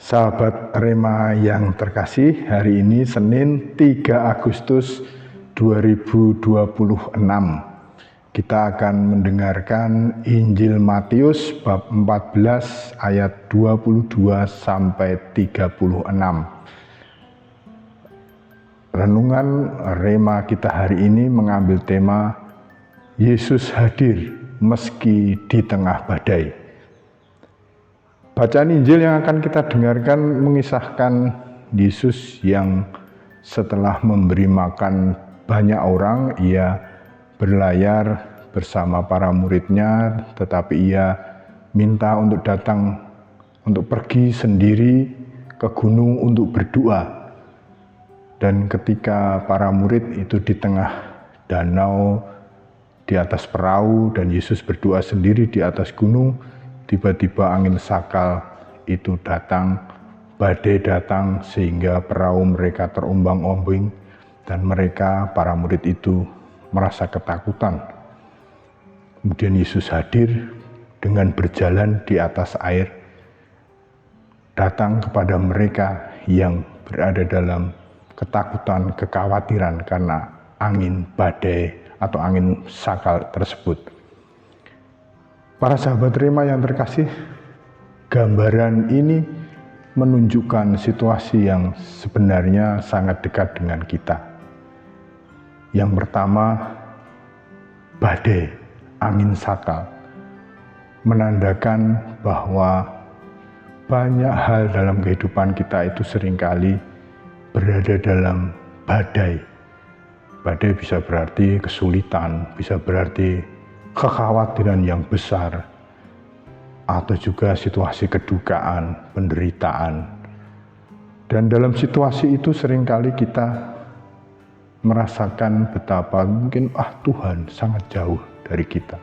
Sahabat Rema yang terkasih, hari ini Senin 3 Agustus 2026. Kita akan mendengarkan Injil Matius bab 14 ayat 22 sampai 36. Renungan Rema kita hari ini mengambil tema Yesus hadir meski di tengah badai. Bacaan Injil yang akan kita dengarkan mengisahkan Yesus yang setelah memberi makan banyak orang, ia berlayar bersama para muridnya, tetapi ia minta untuk pergi sendiri ke gunung untuk berdoa. Dan ketika para murid itu di tengah danau, di atas perahu, dan Yesus berdoa sendiri di atas gunung, tiba-tiba angin sakal itu datang, badai datang sehingga perahu mereka terombang-ambing dan mereka, para murid itu merasa ketakutan. Kemudian Yesus hadir dengan berjalan di atas air, datang kepada mereka yang berada dalam ketakutan, kekhawatiran karena angin badai atau angin sakal tersebut. Para sahabat Rema yang terkasih, gambaran ini menunjukkan situasi yang sebenarnya sangat dekat dengan kita. Yang pertama, badai, angin sakal, menandakan bahwa banyak hal dalam kehidupan kita itu seringkali berada dalam badai. Badai bisa berarti kesulitan, bisa berarti kekhawatiran yang besar, atau juga situasi kedukaan, penderitaan. Dan dalam situasi itu seringkali kita merasakan betapa mungkin Tuhan sangat jauh dari kita.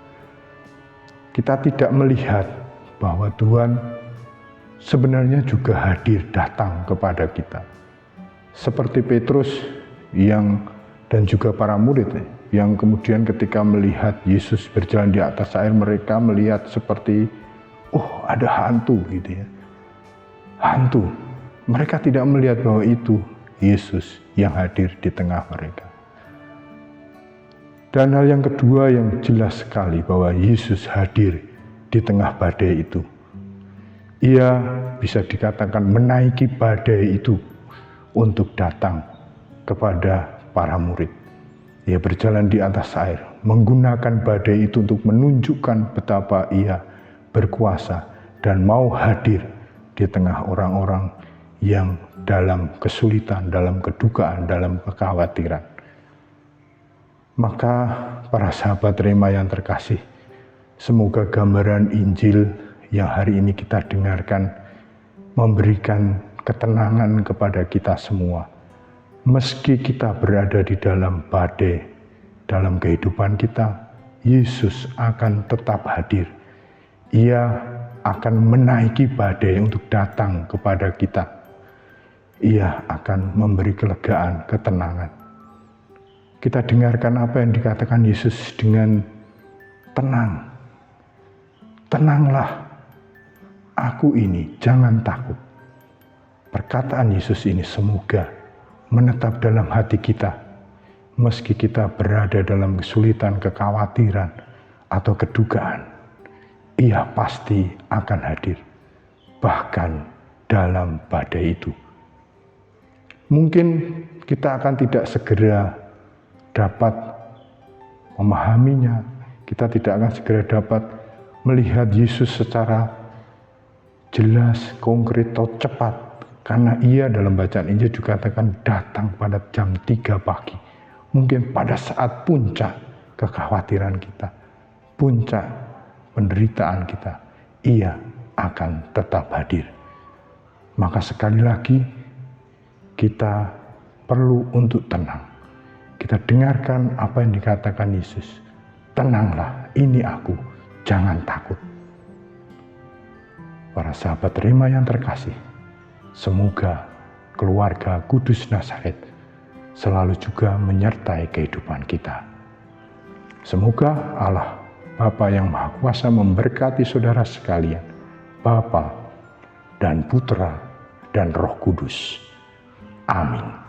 Kita tidak melihat bahwa Tuhan sebenarnya juga hadir datang kepada kita. Seperti Petrus dan juga para murid yang kemudian ketika melihat Yesus berjalan di atas air, mereka melihat seperti ada hantu gitu ya. Hantu. Mereka tidak melihat bahwa itu Yesus yang hadir di tengah mereka. Dan hal yang kedua yang jelas sekali bahwa Yesus hadir di tengah badai itu. Ia bisa dikatakan menaiki badai itu untuk datang kepada para murid. Ia berjalan di atas air, menggunakan badai itu untuk menunjukkan betapa ia berkuasa dan mau hadir di tengah orang-orang yang dalam kesulitan, dalam kedukaan, dalam kekhawatiran. Maka para sahabat Rema yang terkasih, semoga gambaran Injil yang hari ini kita dengarkan memberikan ketenangan kepada kita semua. Meski kita berada di dalam badai, dalam kehidupan kita, Yesus akan tetap hadir. Ia akan menaiki badai untuk datang kepada kita. Ia akan memberi kelegaan, ketenangan. Kita dengarkan apa yang dikatakan Yesus dengan tenang. Tenanglah, aku ini, jangan takut. Perkataan Yesus ini semoga menetap dalam hati kita, meski kita berada dalam kesulitan, kekhawatiran, atau kedukaan. Ia pasti akan hadir, bahkan dalam badai itu. Mungkin kita akan tidak segera dapat memahaminya, kita tidak akan segera dapat melihat Yesus secara jelas, konkret, atau cepat. Karena ia dalam bacaan Injil juga katakan datang pada jam 3 pagi. Mungkin pada saat puncak kekhawatiran kita, puncak penderitaan kita, ia akan tetap hadir. Maka sekali lagi, kita perlu untuk tenang. Kita dengarkan apa yang dikatakan Yesus. Tenanglah, ini aku, jangan takut. Para sahabat Rema yang terkasih, semoga keluarga Kudus Nazaret selalu juga menyertai kehidupan kita. Semoga Allah, Bapa yang Maha Kuasa memberkati saudara sekalian, Bapa dan Putra dan Roh Kudus. Amin.